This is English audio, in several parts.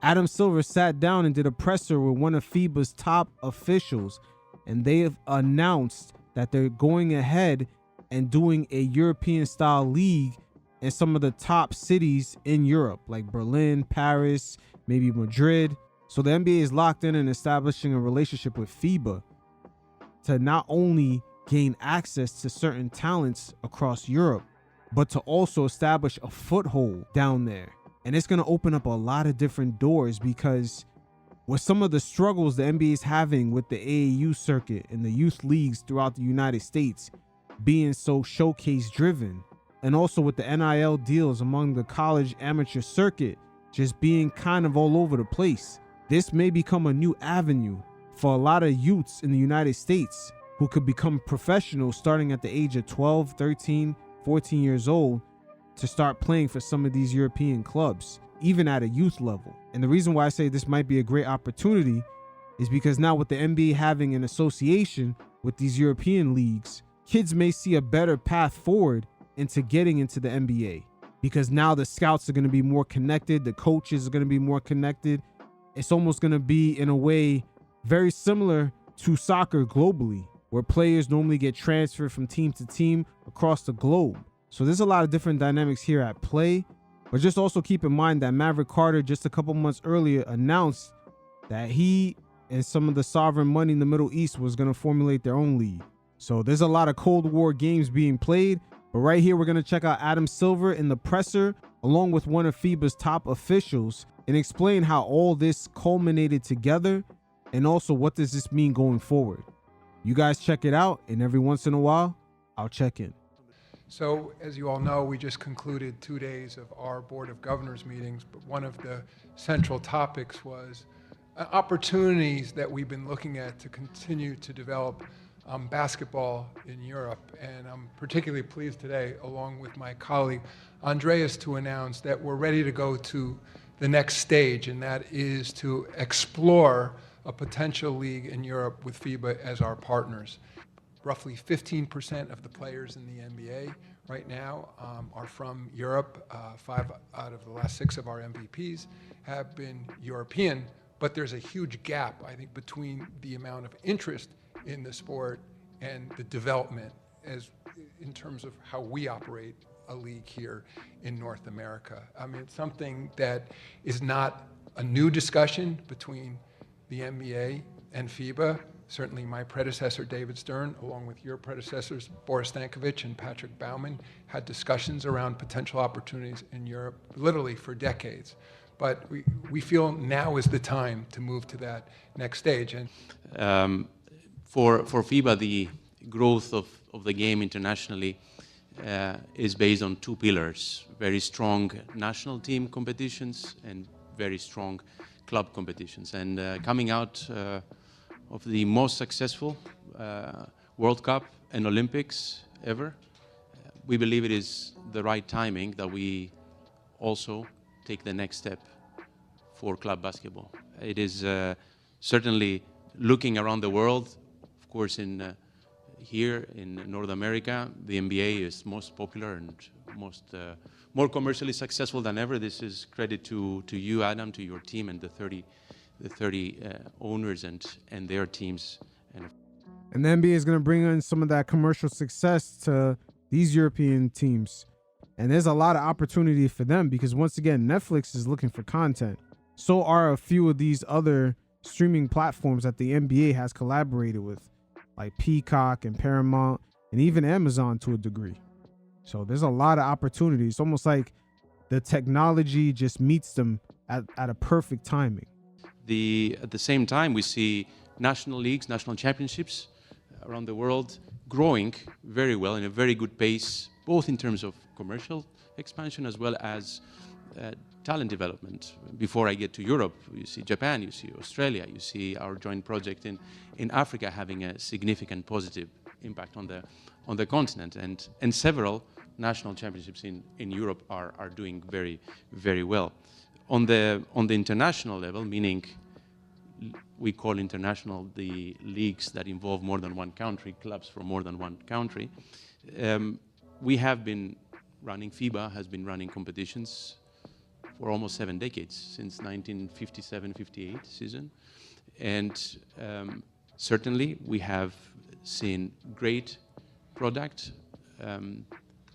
Adam Silver sat down and did a presser with one of FIBA's top officials, and they have announced that they're going ahead and doing a European-style league in some of the top cities in Europe, like Berlin, Paris, maybe Madrid. So the NBA is locked in and establishing a relationship with FIBA to not only gain access to certain talents across Europe, but to also establish a foothold down there. And it's going to open up a lot of different doors, because with some of the struggles the NBA is having with the AAU circuit and the youth leagues throughout the United States being so showcase driven, and also with the NIL deals among the college amateur circuit just being kind of all over the place, this may become a new avenue for a lot of youths in the United States who could become professionals starting at the age of 12, 13, 14 years old to start playing for some of these European clubs, even at a youth level. And the reason why I say this might be a great opportunity is because now with the NBA having an association with these European leagues, kids may see a better path forward into getting into the NBA, because now the scouts are going to be more connected, the coaches are going to be more connected. It's almost going to be, in a way, very similar to soccer globally, where players normally get transferred from team to team across the globe. So there's a lot of different dynamics here at play, but just also keep in mind that Maverick Carter just a couple months earlier announced that he and some of the sovereign money in the Middle East was going to formulate their own league. So there's a lot of Cold War games being played, but right here we're going to check out Adam Silver in the presser along with one of FIBA's top officials and explain how all this culminated together, and also what does this mean going forward. You guys check it out, and every once in a while I'll check in. So, as you all know, we just concluded 2 days of our Board of Governors meetings, but one of the central topics was opportunities that we've been looking at to continue to develop basketball in Europe. And I'm particularly pleased today, along with my colleague Andreas, to announce that we're ready to go to the next stage, and that is to explore a potential league in Europe with FIBA as our partners. Roughly 15% of the players in the NBA right now are from Europe. 5 out of the last 6 of our MVPs have been European, but there's a huge gap, I think, between the amount of interest in the sport and the development as in terms of how we operate a league here in North America. I mean, it's something that is not a new discussion between the NBA and FIBA. Certainly my predecessor, David Stern, along with your predecessors, Boris Stankovic and Patrick Baumann, had discussions around potential opportunities in Europe literally for decades. But we feel now is the time to move to that next stage. And for FIBA, the growth of the game internationally is based on 2 pillars: very strong national team competitions and very strong club competitions. And coming out of the most successful World Cup and Olympics ever, we believe it is the right timing that we also take the next step for club basketball. It is certainly looking around the world, of course, here in North America, the NBA is most popular and more commercially successful than ever. This is credit to you, Adam, to your team, and the 30 owners and their teams. And the NBA is going to bring in some of that commercial success to these European teams. And there's a lot of opportunity for them because, once again, Netflix is looking for content. So are a few of these other streaming platforms that the NBA has collaborated with, like Peacock and Paramount, and even Amazon to a degree. So there's a lot of opportunity. It's almost like the technology just meets them at a perfect timing. At the same time, we see national leagues, national championships around the world growing very well in a very good pace, both in terms of commercial expansion as well as talent development. Before I get to Europe, you see Japan, you see Australia, you see our joint project in Africa having a significant positive impact on the continent, and several national championships in Europe are doing very, very well. On the international level, meaning we call international the leagues that involve more than one country, clubs from more than one country, we have been running, FIBA has been running competitions for almost 7 decades, since 1957-58 season. And certainly we have seen great product,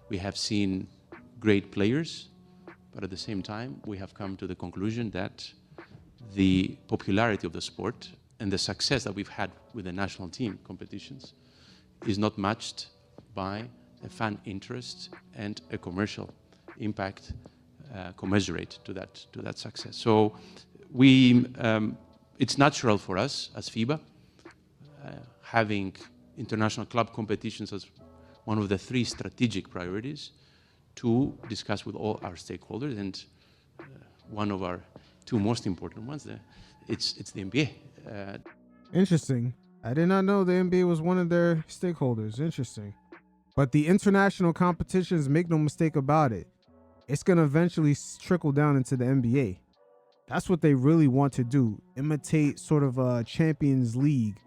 we have seen great players, but at the same time we have come to the conclusion that the popularity of the sport and the success that we've had with the national team competitions is not matched by a fan interest and a commercial impact commensurate to that success. So it's natural for us as FIBA, having international club competitions as one of the 3 strategic priorities, to discuss with all our stakeholders, and one of our 2 most important ones, it's the NBA. Interesting. I did not know the NBA was one of their stakeholders. Interesting. But the international competitions, make no mistake about it, it's going to eventually trickle down into the NBA. That's what they really want to do, imitate sort of a Champions League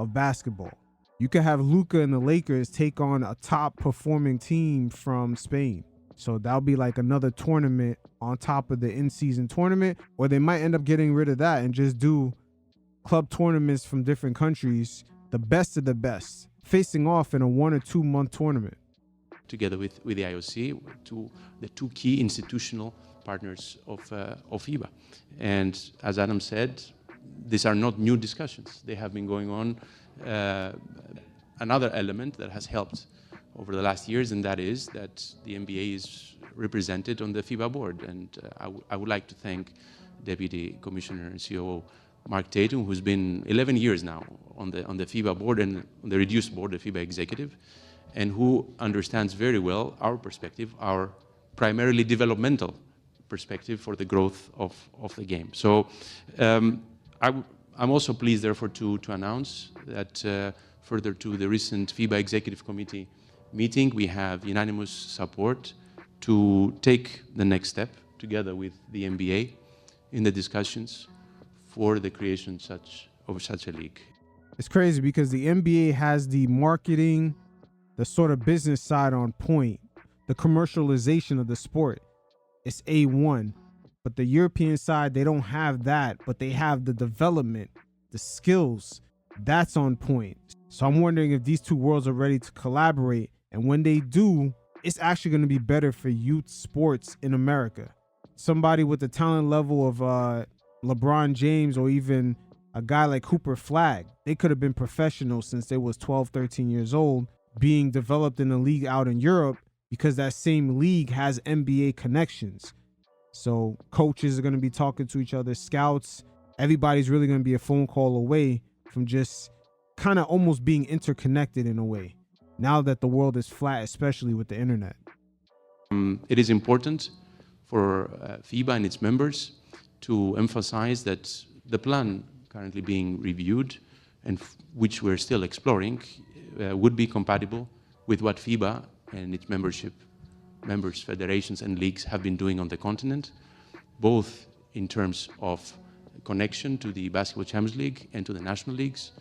of basketball. You could have Luka and the Lakers take on a top performing team from Spain. So that'll be like another tournament on top of the in-season tournament, or they might end up getting rid of that and just do club tournaments from different countries, the best of the best, facing off in a 1 or 2 month tournament. Together with the IOC, the 2 key institutional partners of FIBA. And as Adam said, these are not new discussions. They have been going on. Another element that has helped over the last years, and that is that the NBA is represented on the FIBA board. And I would like to thank Deputy Commissioner and COO Mark Tatum, who's been 11 years now on the FIBA board and on the reduced board, the FIBA executive, and who understands very well our perspective, our primarily developmental perspective for the growth of the game. So I'm also pleased, therefore, to announce that further to the recent FIBA Executive Committee meeting, we have unanimous support to take the next step together with the NBA in the discussions for the creation of such a league. It's crazy because the NBA has the marketing, the sort of business side on point, the commercialization of the sport. It's A1. But the European side, they don't have that, but they have the development, the skills. That's on point. So I'm wondering if these 2 worlds are ready to collaborate. And when they do, it's actually going to be better for youth sports in America. Somebody with the talent level of LeBron James, or even a guy like Cooper Flag, they could have been professionals since they was 12, 13 years old, being developed in a league out in Europe, because that same league has NBA connections. So coaches are going to be talking to each other, scouts, everybody's really going to be a phone call away from just kind of almost being interconnected in a way, now that the world is flat, especially with the internet. It is important for FIBA and its members to emphasize that the plan currently being reviewed, and which we're still exploring, would be compatible with what FIBA and its members, federations and leagues have been doing on the continent, both in terms of connection to the Basketball Champions League and to the national leagues,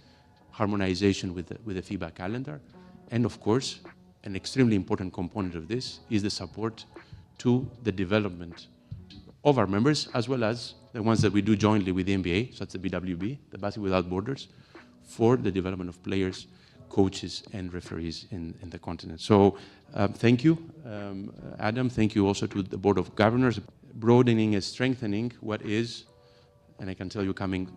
harmonization with the FIBA calendar, and of course, an extremely important component of this is the support to the development of our members, as well as the ones that we do jointly with the NBA, such as the BWB, the Basketball Without Borders, for the development of players, coaches, and referees in the continent. So thank you, Adam. Thank you also to the Board of Governors, broadening and strengthening what is, and I can tell you coming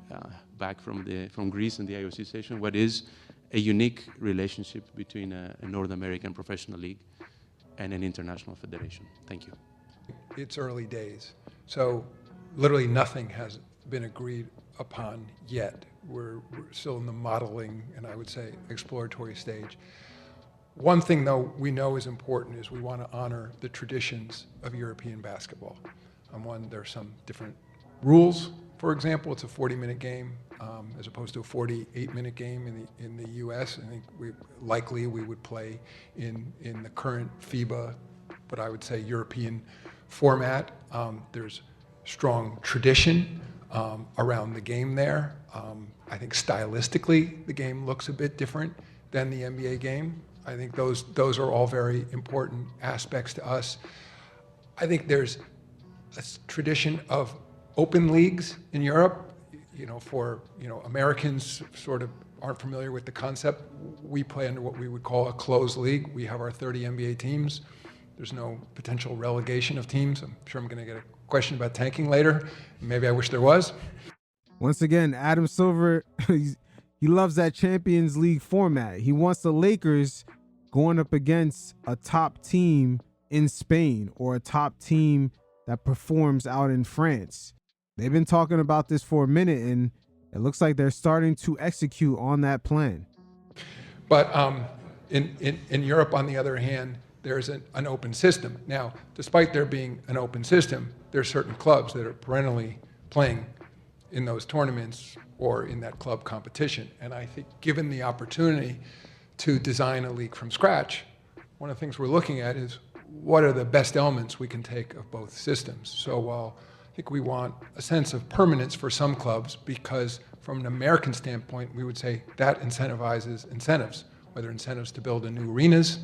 back from Greece and the IOC session, what is a unique relationship between a North American professional league and an international federation. Thank you. It's early days, so literally nothing has been agreed upon yet. We're still in the modeling and I would say exploratory stage. One thing, though, we know is important is we want to honor the traditions of European basketball. There are some different rules. For example, it's a 40-minute game as opposed to a 48-minute game in the U.S. I think we would play in the current FIBA, what I would say European format. There's strong tradition around the game there. I think stylistically the game looks a bit different than the NBA game. I think those are all very important aspects to us. I think there's tradition of open leagues in Europe. For Americans sort of aren't familiar with the concept. We play under what we would call a closed league. We have our 30 NBA teams. There's no potential relegation of teams. I'm sure I'm going to get a question about tanking later. Maybe I wish there was. Once again, Adam Silver, he loves that Champions League format. He wants the Lakers going up against a top team in Spain or a top team that performs out in France. They've been talking about this for a minute, and it looks like they're starting to execute on that plan. But in Europe, on the other hand, there's an open system. Now, despite there being an open system, there are certain clubs that are perennially playing in those tournaments or in that club competition. And I think given the opportunity to design a league from scratch, one of the things we're looking at is what are the best elements we can take of both systems. So while I think we want a sense of permanence for some clubs, because from an American standpoint, we would say that incentivizes incentives, whether incentives to build new arenas,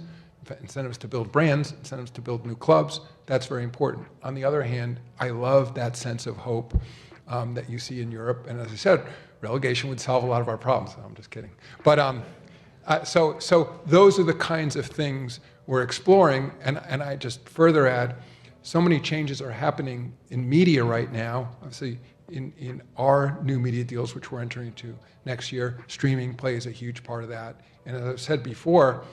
incentives to build brands, incentives to build new clubs. That's very important. On the other hand, I love that sense of hope that you see in Europe. And as I said, relegation would solve a lot of our problems. I'm just kidding. But so those are the kinds of things we're exploring. And I just further add, so many changes are happening in media right now. Obviously, in our new media deals, which we're entering into next year, streaming plays a huge part of that. And as I've said before,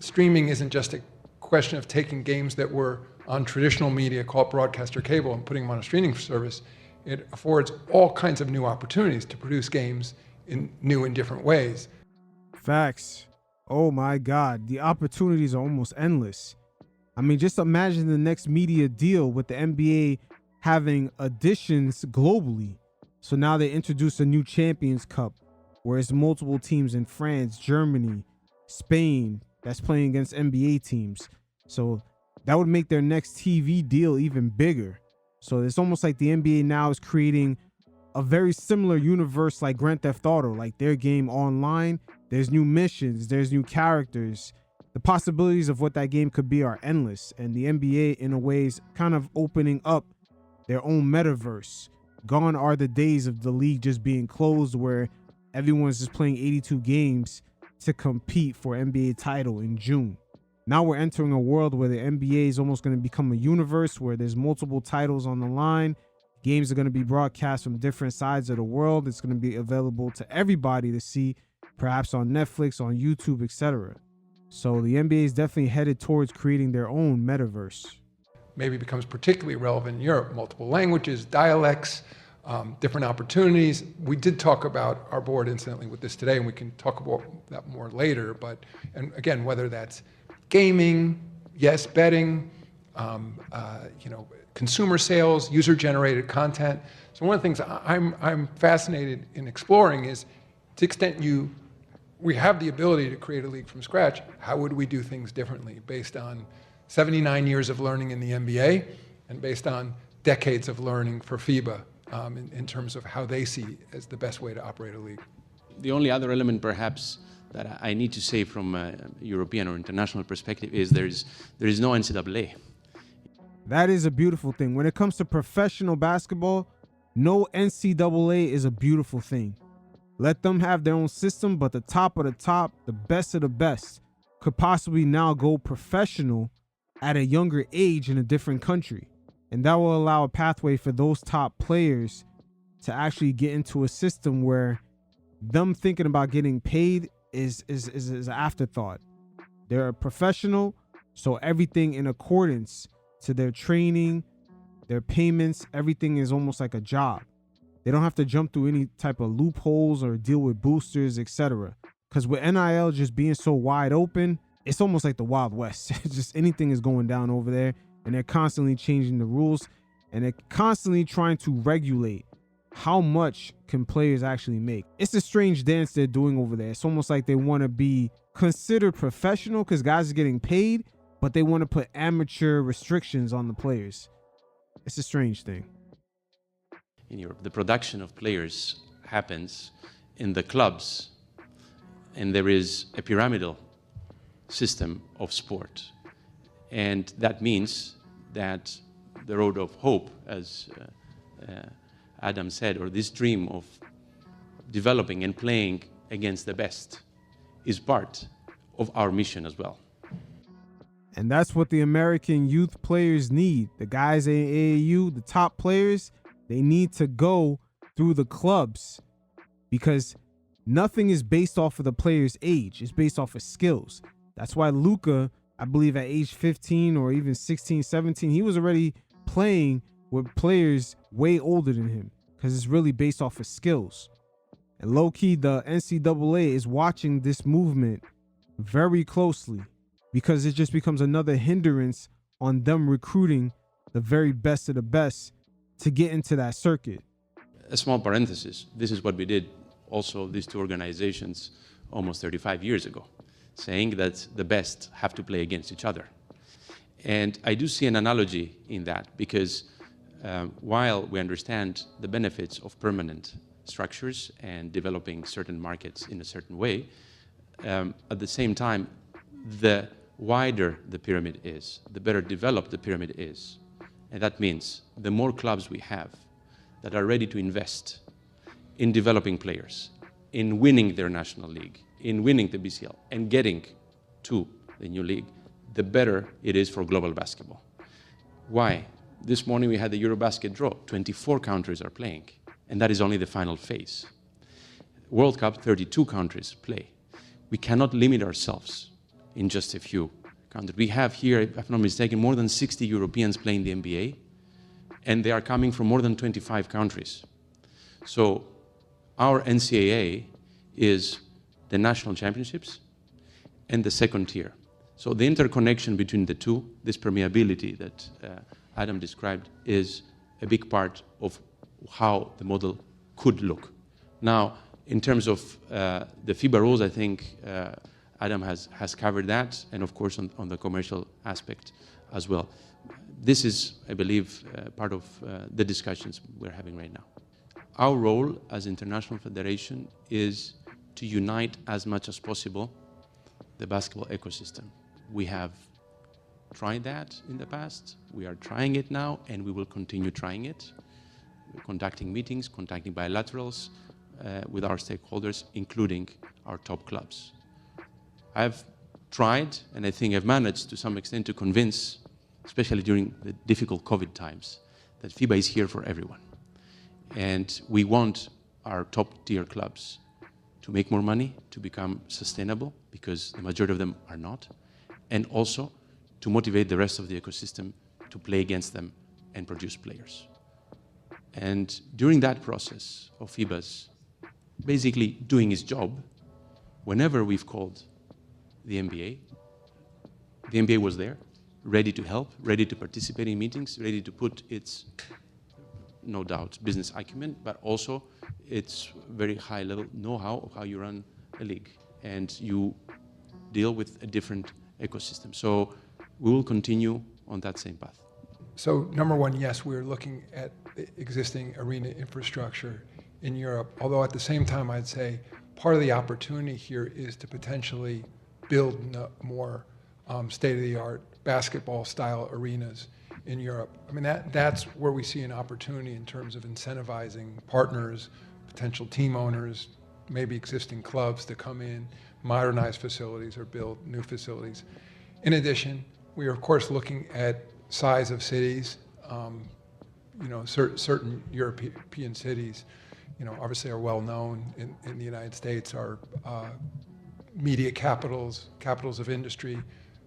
streaming isn't just a question of taking games that were on traditional media, call it broadcast or cable, and putting them on a streaming service. It affords all kinds of new opportunities to produce games in new and different ways. Facts. Oh my God, the opportunities are almost endless. I mean, just imagine the next media deal with the NBA having additions globally. So now they introduce a new Champions Cup, where it's multiple teams in France, Germany, Spain, that's playing against NBA teams. So that would make their next TV deal even bigger. So it's almost like the NBA now is creating a very similar universe like Grand Theft Auto, like their game online. There's new missions, there's new characters. The possibilities of what that game could be are endless. And the NBA, in a way, is kind of opening up their own metaverse. Gone are the days of the league just being closed where everyone's just playing 82 games to compete for NBA title in June. Now we're entering a world where the NBA is almost going to become a universe where there's multiple titles on the line. Games are going to be broadcast from different sides of the world. It's going to be available to everybody to see, perhaps on Netflix, on YouTube, etc. So the NBA is definitely headed towards creating their own metaverse. Maybe becomes particularly relevant in Europe. Multiple languages, dialects, different opportunities. We did talk about our board, incidentally, with this today, and we can talk about that more later. And again, whether that's gaming, yes, betting, consumer sales, user-generated content. So one of the things I'm fascinated in exploring is, to the extent we have the ability to create a league from scratch, how would we do things differently based on 79 years of learning in the NBA and based on decades of learning for FIBA in terms of how they see as the best way to operate a league. The only other element perhaps that I need to say from a European or international perspective is there is no NCAA. That is a beautiful thing. When it comes to professional basketball, no NCAA is a beautiful thing. Let them have their own system, but the top of the top, the best of the best, could possibly now go professional at a younger age in a different country. And that will allow a pathway for those top players to actually get into a system where them thinking about getting paid is an afterthought. They're a professional, so everything in accordance to their training, their payments, everything is almost like a job. They don't have to jump through any type of loopholes or deal with boosters, etc. Because with NIL just being so wide open, it's almost like the Wild West. Just anything is going down over there, and they're constantly changing the rules, and they're constantly trying to regulate how much can players actually make. It's a strange dance they're doing over there. It's almost like they want to be considered professional because guys are getting paid, but they want to put amateur restrictions on the players. It's a strange thing. In Europe, the production of players happens in the clubs, and there is a pyramidal system of sport. And that means that the road of hope, as Adam said, or this dream of developing and playing against the best is part of our mission as well. And that's what the American youth players need. The guys in AAU, the top players, they need to go through the clubs, because nothing is based off of the player's age. It's based off of skills. That's why Luka, I believe at age 15 or even 16, 17, he was already playing with players way older than him, because it's really based off of skills. And low-key, the NCAA is watching this movement very closely, because it just becomes another hindrance on them recruiting the very best of the best to get into that circuit. A small parenthesis, this is what we did also, these two organizations, almost 35 years ago, saying that the best have to play against each other. And I do see an analogy in that, because while we understand the benefits of permanent structures and developing certain markets in a certain way, at the same time, the wider the pyramid is, the better developed the pyramid is. And that means the more clubs we have that are ready to invest in developing players, in winning their national league, in winning the BCL, and getting to the new league, the better it is for global basketball. Why? This morning we had the Eurobasket draw. 24 countries are playing, and that is only the final phase. World Cup, 32 countries play. We cannot limit ourselves in just a few countries. We have here, if I'm not mistaken, more than 60 Europeans playing the NBA, and they are coming from more than 25 countries. So our NCAA is the national championships and the second tier. So the interconnection between the two, this permeability that Adam described, is a big part of how the model could look. Now, in terms of the FIBA rules, I think Adam has covered that, and of course on the commercial aspect as well. This is, I believe, part of the discussions we're having right now. Our role as International Federation is to unite as much as possible the basketball ecosystem. We have tried that in the past, we are trying it now, and we will continue trying it. We're conducting meetings, conducting bilaterals with our stakeholders, including our top clubs. I've tried, and I think I've managed to some extent to convince, especially during the difficult COVID times, that FIBA is here for everyone. And we want our top tier clubs to make more money, to become sustainable, because the majority of them are not, and also to motivate the rest of the ecosystem to play against them and produce players. And during that process of FIBA's basically doing its job, whenever we've called the NBA was there, ready to help, ready to participate in meetings, ready to put its, no doubt, business acumen, but also its very high level know-how of how you run a league and you deal with a different ecosystem. So we will continue on that same path. So number one, yes, we're looking at the existing arena infrastructure in Europe, although at the same time I'd say part of the opportunity here is to potentially build more state-of-the-art basketball-style arenas in Europe. I mean, that's where we see an opportunity in terms of incentivizing partners, potential team owners, maybe existing clubs to come in, modernize facilities or build new facilities. In addition, we are of course looking at size of cities. Certain European cities, obviously are well known in the United States, are media capitals of industry.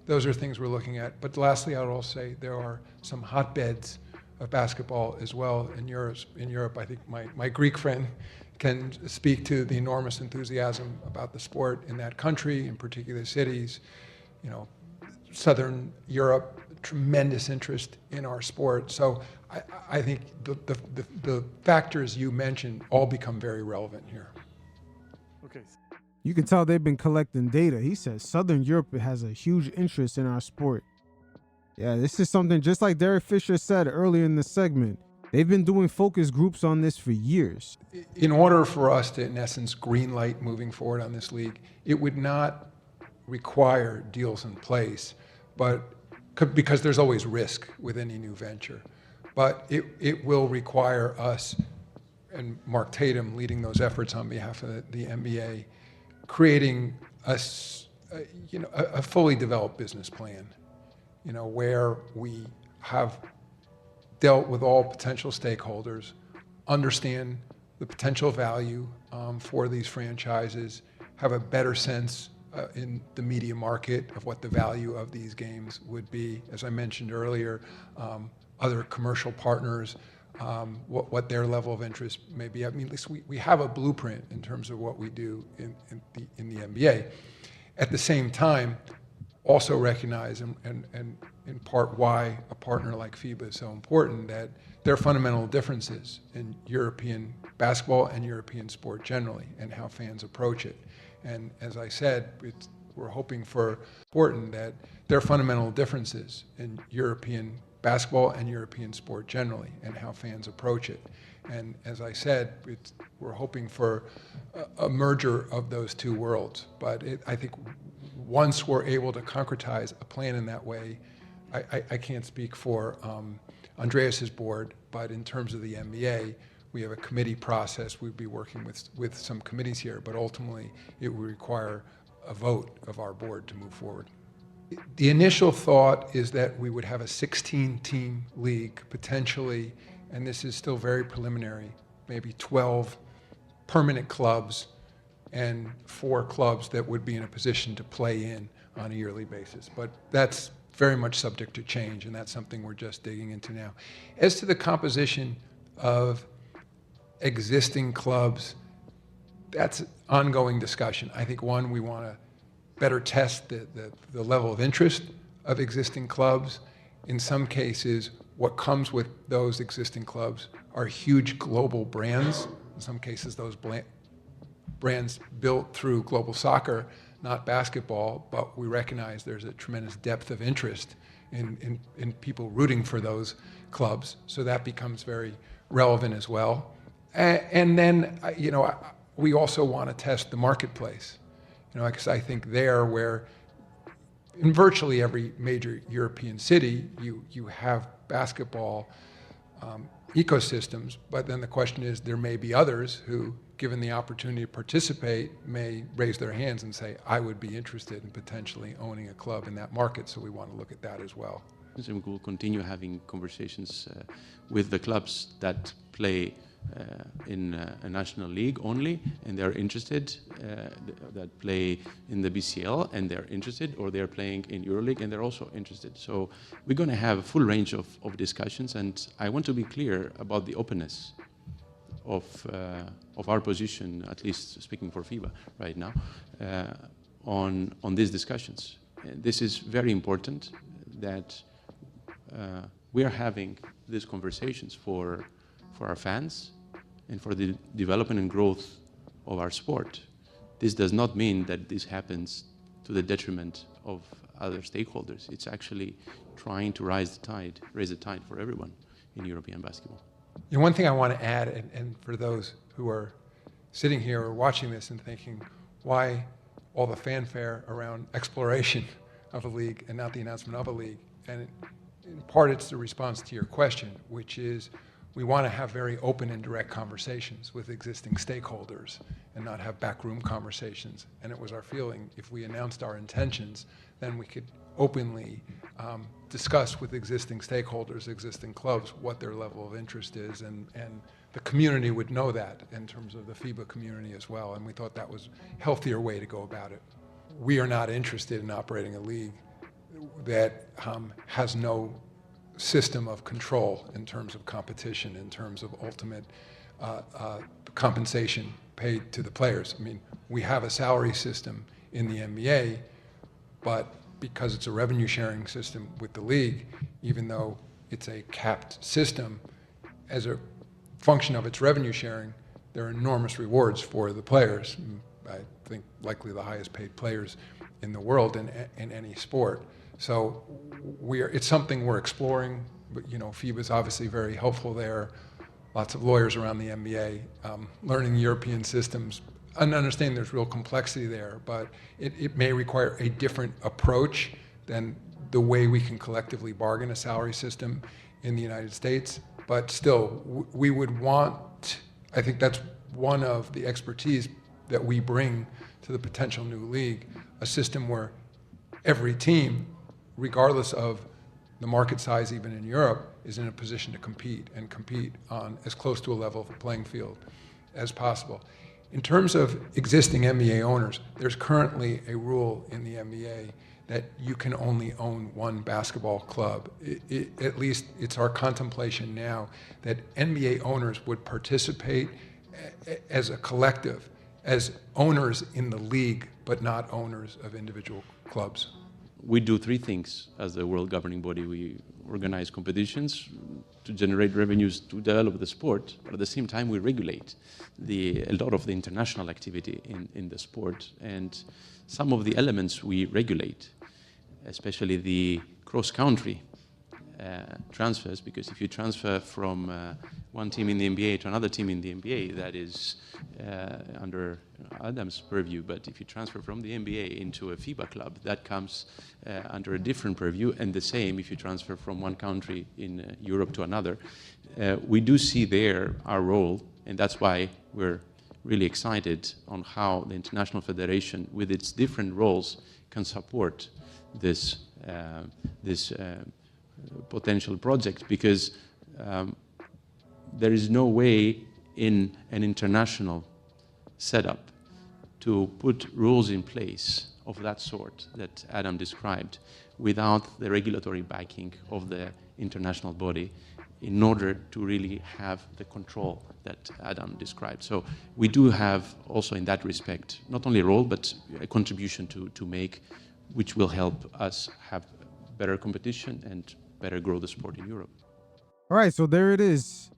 Those are things we're looking at. But lastly, I would also say there are some hotbeds of basketball as well in Europe. I think my Greek friend can speak to the enormous enthusiasm about the sport in that country, in particular cities. Southern Europe, tremendous interest in our sport. So I think the factors you mentioned all become very relevant here. Okay. You can tell they've been collecting data. He says Southern Europe has a huge interest in our sport. Yeah, this is something just like Derek Fisher said earlier in the segment. They've been doing focus groups on this for years. In order for us to, in essence, green light moving forward on this league, it would not require deals in place, but because there's always risk with any new venture. But it will require us, and Mark Tatum leading those efforts on behalf of the NBA, creating a fully developed business plan, where we have dealt with all potential stakeholders, understand the potential value for these franchises, have a better sense in the media market of what the value of these games would be. As I mentioned earlier, other commercial partners, what their level of interest may be. I mean, at least we have a blueprint in terms of what we do in the NBA. At the same time, also recognize, and in part why a partner like FIBA is so important, that there are fundamental differences in European basketball and European sport generally, and how fans approach it. And as I said, we're hoping for important that there are fundamental differences in European basketball and European sport generally, and how fans approach it. And as I said, we're hoping for a merger of those two worlds. But I think once we're able to concretize a plan in that way, I can't speak for Andreas's board, but in terms of the NBA, we have a committee process. We'd be working with some committees here, but ultimately it would require a vote of our board to move forward. The initial thought is that we would have a 16-team league potentially, and this is still very preliminary, maybe 12 permanent clubs and 4 clubs that would be in a position to play in on a yearly basis. But that's very much subject to change, and that's something we're just digging into now. As to the composition of existing clubs, that's ongoing discussion. I think, one, we want to better test the level of interest of existing clubs. In some cases, what comes with those existing clubs are huge global brands. In some cases, those brands built through global soccer, not basketball, but we recognize there's a tremendous depth of interest in people rooting for those clubs. So that becomes very relevant as well. And then, we also want to test the marketplace. Because I think where in virtually every major European city, you have basketball ecosystems, but then the question is, there may be others who, given the opportunity to participate, may raise their hands and say, I would be interested in potentially owning a club in that market, so we want to look at that as well. We will continue having conversations with the clubs that play in a national league only, and they're interested, that play in the BCL and they're interested, or they're playing in EuroLeague and they're also interested. So we're going to have a full range of discussions, and I want to be clear about the openness of our position, at least speaking for FIBA right now, on these discussions. This is very important, that we are having these conversations for our fans and for the development and growth of our sport. This does not mean that this happens to the detriment of other stakeholders. It's actually trying to raise the tide for everyone in European basketball. One thing I want to add, and for those who are sitting here or watching this and thinking, why all the fanfare around exploration of a league and not the announcement of a league? And in part, it's the response to your question, which is, we want to have very open and direct conversations with existing stakeholders and not have backroom conversations. And it was our feeling, if we announced our intentions, then we could openly discuss with existing stakeholders, existing clubs, what their level of interest is, and the community would know that in terms of the FIBA community as well. And we thought that was a healthier way to go about it. We are not interested in operating a league that has no system of control in terms of competition, in terms of ultimate compensation paid to the players. I mean, we have a salary system in the NBA, but because it's a revenue sharing system with the league, even though it's a capped system, as a function of its revenue sharing, there are enormous rewards for the players. I think likely the highest paid players in the world in any sport. So it's something we're exploring, but FIBA is obviously very helpful there. Lots of lawyers around the NBA, learning European systems, and understanding there's real complexity there, but it may require a different approach than the way we can collectively bargain a salary system in the United States, but still, we would want, I think that's one of the expertise that we bring to the potential new league, a system where every team, regardless of the market size even in Europe, is in a position to compete and compete on as close to a level playing field as possible. In terms of existing NBA owners, there's currently a rule in the NBA that you can only own one basketball club. At least it's our contemplation now that NBA owners would participate as a collective, as owners in the league, but not owners of individual clubs. We do three things as the world governing body. We organize competitions to generate revenues to develop the sport, but at the same time we regulate a lot of the international activity in the sport, and some of the elements we regulate, especially the cross-country transfers, because if you transfer from one team in the NBA to another team in the NBA, that is under Adam's purview, but if you transfer from the NBA into a FIBA club, that comes under a different purview, and the same if you transfer from one country in Europe to another. We do see there our role, and that's why we're really excited on how the International Federation, with its different roles, can support this potential project, because there is no way in an international setup to put rules in place of that sort that Adam described without the regulatory backing of the international body in order to really have the control that Adam described. So we do have also in that respect not only a role but a contribution to make, which will help us have better competition and better grow the sport in Europe. All right, so there it is.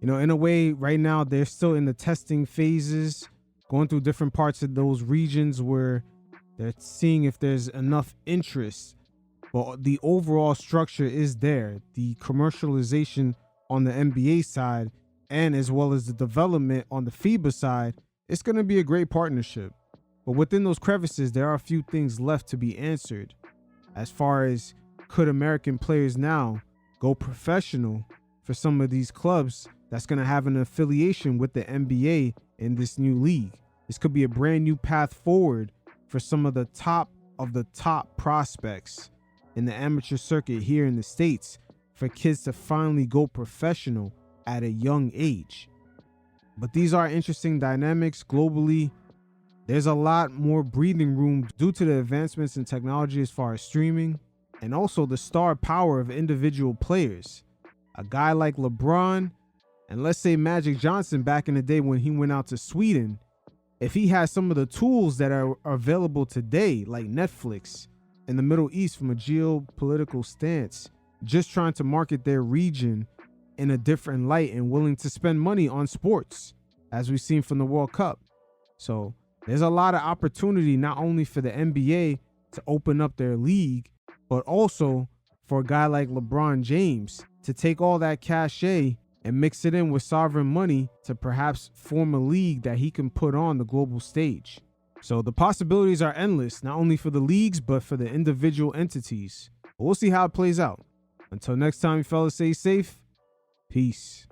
You know, in a way, right now, they're still in the testing phases, going through different parts of those regions where they're seeing if there's enough interest. But the overall structure is there. The commercialization on the NBA side, and as well as the development on the FIBA side, it's going to be a great partnership. But within those crevices, there are a few things left to be answered. As far as, could American players now go professional for some of these clubs that's going to have an affiliation with the NBA in this new league? This could be a brand new path forward for some of the top prospects in the amateur circuit here in the States, for kids to finally go professional at a young age. But these are interesting dynamics globally. There's a lot more breathing room due to the advancements in technology as far as streaming, and also the star power of individual players. A guy like LeBron, and let's say Magic Johnson back in the day when he went out to Sweden, if he has some of the tools that are available today, like Netflix in the Middle East from a geopolitical stance, just trying to market their region in a different light and willing to spend money on sports, as we've seen from the World Cup. So there's a lot of opportunity, not only for the NBA to open up their league, but also for a guy like LeBron James to take all that cachet and mix it in with sovereign money to perhaps form a league that he can put on the global stage. So the possibilities are endless, not only for the leagues, but for the individual entities. But we'll see how it plays out. Until next time, fellas, stay safe. Peace.